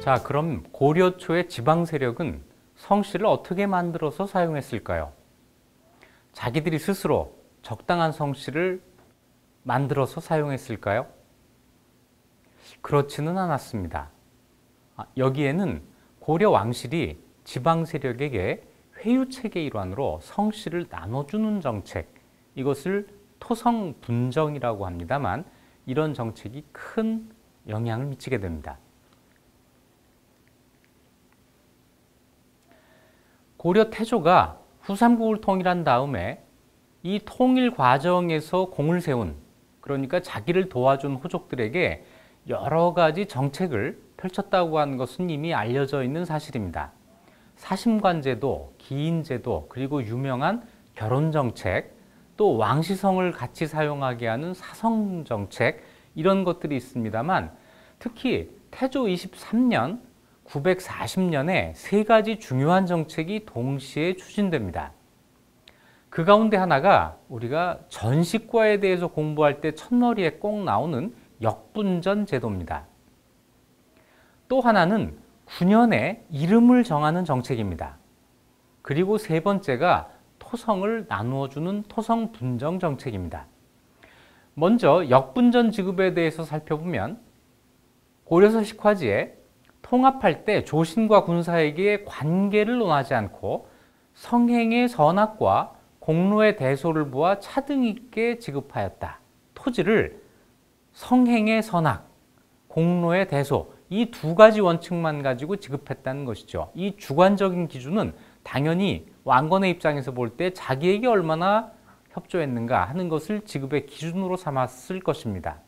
자, 그럼 고려 초의 지방 세력은 성씨를 어떻게 만들어서 사용했을까요? 자기들이 스스로 적당한 성씨를 만들어서 사용했을까요? 그렇지는 않았습니다. 여기에는 고려 왕실이 지방 세력에게 회유책의 일환으로 성씨를 나눠주는 정책, 이것을 토성분정이라고 합니다만 이런 정책이 큰 영향을 미치게 됩니다. 고려 태조가 후삼국을 통일한 다음에 이 통일 과정에서 공을 세운, 그러니까 자기를 도와준 호족들에게 여러 가지 정책을 펼쳤다고 하는 것은 이미 알려져 있는 사실입니다. 사심관제도, 기인제도, 그리고 유명한 결혼정책, 또 왕시성을 같이 사용하게 하는 사성정책, 이런 것들이 있습니다만 특히 태조 23년, 940년에 세 가지 중요한 정책이 동시에 추진됩니다. 그 가운데 하나가 우리가 전시과에 대해서 공부할 때 첫머리에 꼭 나오는 역분전 제도입니다. 또 하나는 9년에 이름을 정하는 정책입니다. 그리고 세 번째가 토성을 나누어주는 토성분정 정책입니다. 먼저 역분전 지급에 대해서 살펴보면 고려서 식화지에 통합할 때 조신과 군사에게 관계를 논하지 않고 성행의 선악과 공로의 대소를 보아 차등 있게 지급하였다. 토지를 성행의 선악, 공로의 대소, 이 두 가지 원칙만 가지고 지급했다는 것이죠. 이 주관적인 기준은 당연히 왕건의 입장에서 볼 때 자기에게 얼마나 협조했는가 하는 것을 지급의 기준으로 삼았을 것입니다.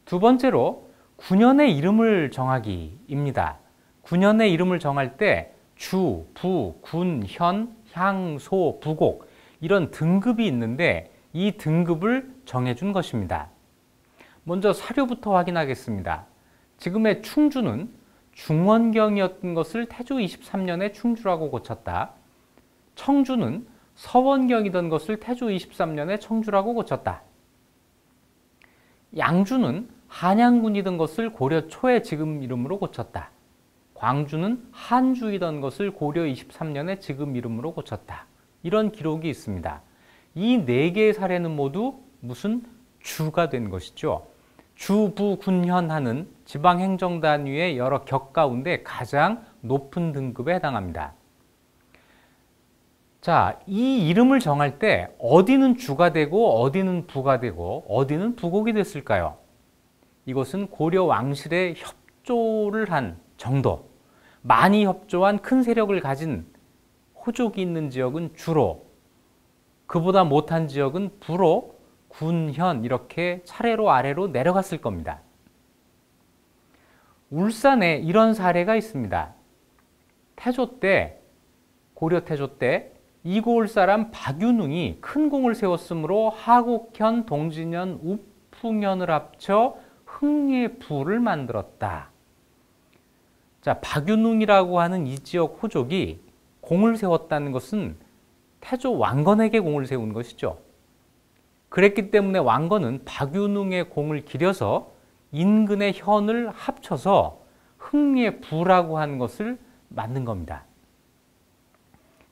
두 번째로 9년의 이름을 정하기입니다. 9년의 이름을 정할 때 주, 부, 군, 현, 향, 소, 부곡 이런 등급이 있는데 이 등급을 정해준 것입니다. 먼저 사료부터 확인하겠습니다. 지금의 충주는 중원경이었던 것을 태조 23년에 충주라고 고쳤다. 청주는 서원경이던 것을 태조 23년에 청주라고 고쳤다. 양주는 한양군이던 것을 고려 초의 지금 이름으로 고쳤다. 광주는 한주이던 것을 고려 23년에 지금 이름으로 고쳤다. 이런 기록이 있습니다. 이 네 개의 사례는 모두 무슨 주가 된 것이죠. 주, 부, 군, 현 하는 지방행정단위의 여러 격 가운데 가장 높은 등급에 해당합니다. 자, 이 이름을 정할 때 어디는 주가 되고 어디는 부가 되고 어디는 부곡이 됐을까요? 이것은 고려 왕실의 협조를 한 정도, 많이 협조한 큰 세력을 가진 호족이 있는 지역은 주로, 그보다 못한 지역은 부로, 군, 현 이렇게 차례로 아래로 내려갔을 겁니다. 울산에 이런 사례가 있습니다. 태조 때, 고려 태조 때 이고을 사람 박윤웅이 큰 공을 세웠으므로 하곡현, 동진현, 우풍현을 합쳐 흥예부를 만들었다. 자, 박윤웅이라고 하는 이 지역 호족이 공을 세웠다는 것은 태조 왕건에게 공을 세운 것이죠. 그랬기 때문에 왕건은 박윤웅의 공을 기려서 인근의 현을 합쳐서 흥예부라고 하는 것을 만든 겁니다.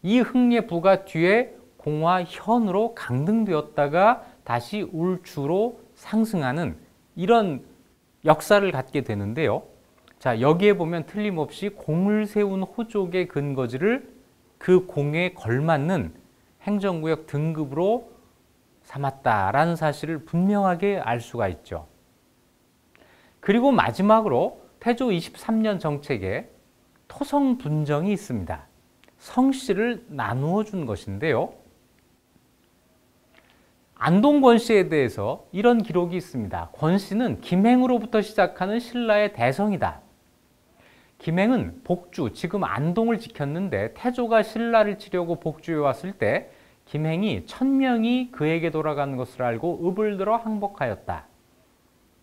이 흥예부가 뒤에 공화 현으로 강등되었다가 다시 울주로 상승하는 이런 역사를 갖게 되는데요. 자, 여기에 보면 틀림없이 공을 세운 호족의 근거지를 그 공에 걸맞는 행정구역 등급으로 삼았다라는 사실을 분명하게 알 수가 있죠. 그리고 마지막으로 태조 23년 정책에 토성분정이 있습니다. 성씨를 나누어 준 것인데요. 안동 권씨에 대해서 이런 기록이 있습니다. 권씨는 김행으로부터 시작하는 신라의 대성이다. 김행은 복주, 지금 안동을 지켰는데 태조가 신라를 치려고 복주에 왔을 때 김행이 1000명이 그에게 돌아가는 것을 알고 읍을 들어 항복하였다.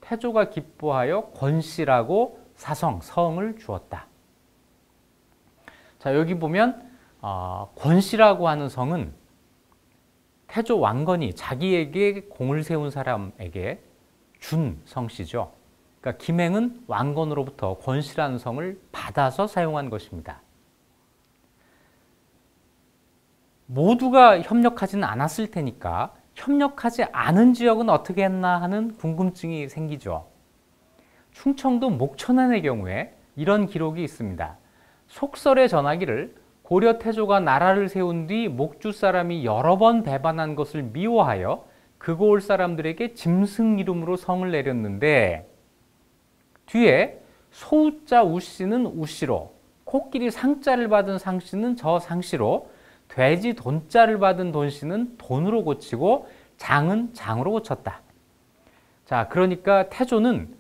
태조가 기뻐하여 권씨라고 사성, 성을 주었다. 자, 여기 보면 권씨라고 하는 성은 태조 왕건이 자기에게 공을 세운 사람에게 준 성씨죠. 그러니까 김행은 왕건으로부터 권씨라는 성을 받아서 사용한 것입니다. 모두가 협력하지는 않았을 테니까 협력하지 않은 지역은 어떻게 했나 하는 궁금증이 생기죠. 충청도 목천안의 경우에 이런 기록이 있습니다. 속설에 전하기를 고려 태조가 나라를 세운 뒤 목주 사람이 여러 번 배반한 것을 미워하여 그곳 사람들에게 짐승 이름으로 성을 내렸는데 뒤에 소우자 우씨는 우씨로, 코끼리 상자를 받은 상씨는 저 상씨로, 돼지 돈자를 받은 돈씨는 돈으로 고치고 장은 장으로 고쳤다. 자, 그러니까 태조는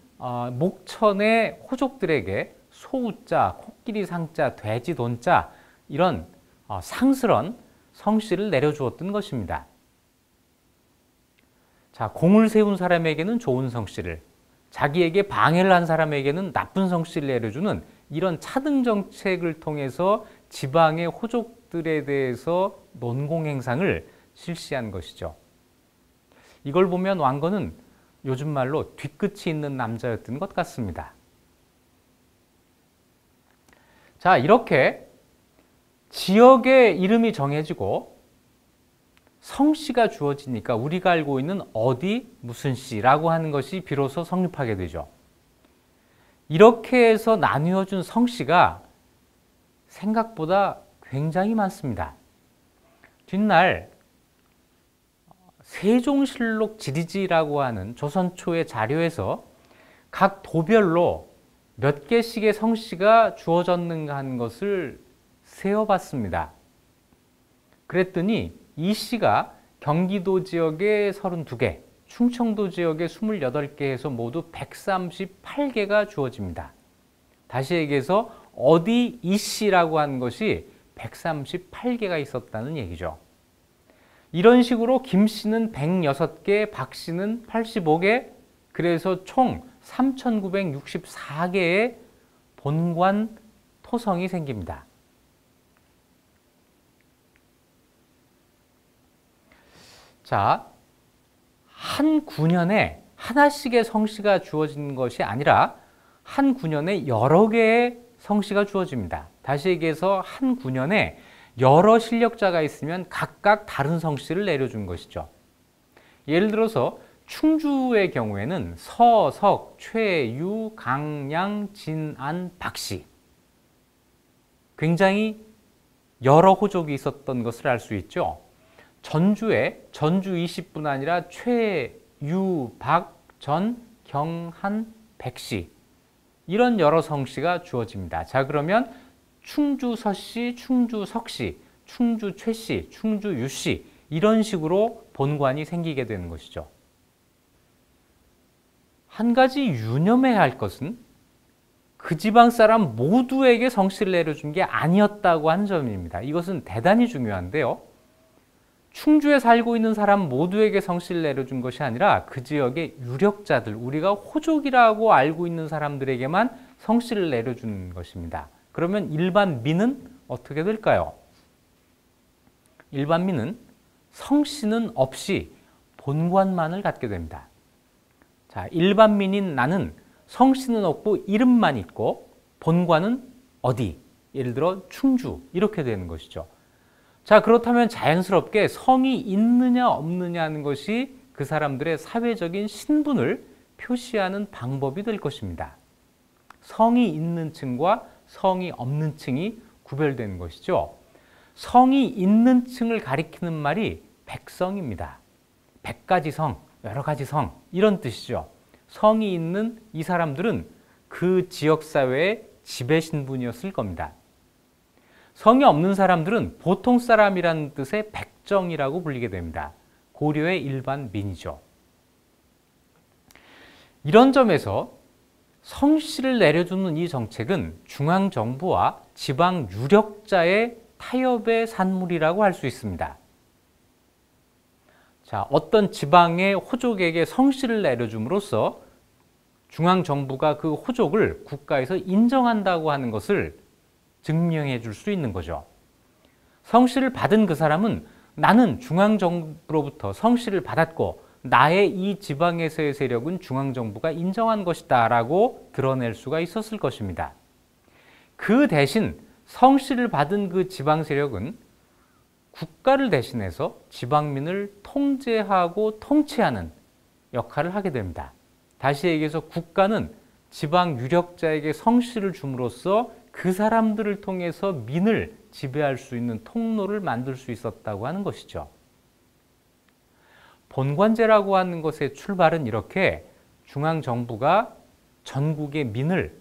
목천의 호족들에게 소우자, 코끼리 상자, 돼지 돈자 이런 상스런 성씨를 내려주었던 것입니다. 자, 공을 세운 사람에게는 좋은 성씨를, 자기에게 방해를 한 사람에게는 나쁜 성씨를 내려주는 이런 차등 정책을 통해서 지방의 호족들에 대해서 논공 행상을 실시한 것이죠. 이걸 보면 왕건은 요즘 말로 뒤끝이 있는 남자였던 것 같습니다. 자, 이렇게 지역의 이름이 정해지고 성씨가 주어지니까 우리가 알고 있는 어디 무슨 씨라고 하는 것이 비로소 성립하게 되죠. 이렇게 해서 나누어준 성씨가 생각보다 굉장히 많습니다. 뒷날 세종실록 지리지라고 하는 조선 초의 자료에서 각 도별로 몇 개씩의 성씨가 주어졌는가 하는 것을 세어봤습니다. 그랬더니 이 씨가 경기도 지역에 32개, 충청도 지역에 28개에서 모두 138개가 주어집니다. 다시 얘기해서 어디 이 씨라고 하는 것이 138개가 있었다는 얘기죠. 이런 식으로 김 씨는 106개, 박 씨는 85개, 그래서 총 3,964개의 본관 토성이 생깁니다. 자, 한 구년에 하나씩의 성씨가 주어진 것이 아니라 한 구년에 여러 개의 성씨가 주어집니다. 다시 얘기해서 한 구년에 여러 실력자가 있으면 각각 다른 성씨를 내려준 것이죠. 예를 들어서 충주의 경우에는 서, 석, 최, 유, 강, 양, 진, 안, 박씨, 굉장히 여러 호족이 있었던 것을 알 수 있죠. 전주에 전주 20뿐 아니라 최, 유, 박, 전, 경, 한, 백씨, 이런 여러 성씨가 주어집니다. 자, 그러면 충주 서씨, 충주 석씨, 충주 최씨, 충주 유씨, 이런 식으로 본관이 생기게 되는 것이죠. 한 가지 유념해야 할 것은 그 지방 사람 모두에게 성씨를 내려준 게 아니었다고 하는 점입니다. 이것은 대단히 중요한데요. 충주에 살고 있는 사람 모두에게 성씨를 내려준 것이 아니라 그 지역의 유력자들, 우리가 호족이라고 알고 있는 사람들에게만 성씨를 내려준 것입니다. 그러면 일반 민은 어떻게 될까요? 일반 민은 성씨는 없이 본관만을 갖게 됩니다. 자, 일반 민인 나는 성씨는 없고 이름만 있고 본관은 어디? 예를 들어 충주, 이렇게 되는 것이죠. 자, 그렇다면 자연스럽게 성이 있느냐 없느냐 하는 것이 그 사람들의 사회적인 신분을 표시하는 방법이 될 것입니다. 성이 있는 층과 성이 없는 층이 구별되는 것이죠. 성이 있는 층을 가리키는 말이 백성입니다. 100가지 성, 여러 가지 성, 이런 뜻이죠. 성이 있는 이 사람들은 그 지역사회의 지배 신분이었을 겁니다. 성이 없는 사람들은 보통 사람이라는 뜻의 백정이라고 불리게 됩니다. 고려의 일반 민이죠. 이런 점에서 성씨를 내려주는 이 정책은 중앙정부와 지방 유력자의 타협의 산물이라고 할 수 있습니다. 자, 어떤 지방의 호족에게 성씨를 내려줌으로써 중앙정부가 그 호족을 국가에서 인정한다고 하는 것을 증명해 줄 수 있는 거죠. 성씨를 받은 그 사람은 나는 중앙정부로부터 성씨를 받았고 나의 이 지방에서의 세력은 중앙정부가 인정한 것이다 라고 드러낼 수가 있었을 것입니다. 그 대신 성씨를 받은 그 지방 세력은 국가를 대신해서 지방민을 통제하고 통치하는 역할을 하게 됩니다. 다시 얘기해서 국가는 지방 유력자에게 성씨를 줌으로써 그 사람들을 통해서 민을 지배할 수 있는 통로를 만들 수 있었다고 하는 것이죠. 본관제라고 하는 것의 출발은 이렇게 중앙정부가 전국의 민을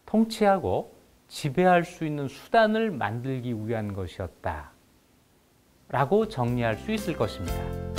통치하고 지배할 수 있는 수단을 만들기 위한 것이었다 라고 정리할 수 있을 것입니다.